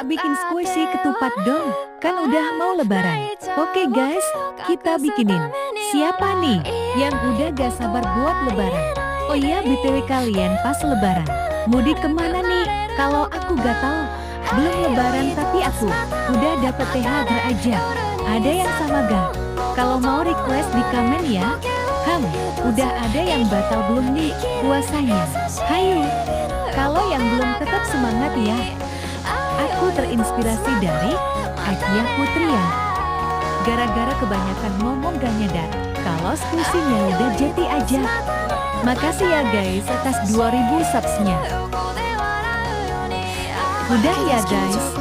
minta bikin squishy ketupat dong, kan udah mau lebaran. Oke guys, kita bikinin. Siapa nih yang udah gak sabar buat lebaran? Oh iya, BTW kalian pas lebaran mudik kemana nih? Kalau aku gak tahu. Belum lebaran tapi aku udah dapet THR aja. Ada yang sama gak? Kalau mau request di komen ya. Udah ada yang batal belum nih puasanya? Hayu. Kalau yang belum tetap semangat ya. Aku terinspirasi dari Akia Putria. Gara-gara kebanyakan ngomong gak nyadar kalau squishy-nya udah jadi aja. Makasih ya guys atas 2000 subsnya. Udah ya guys.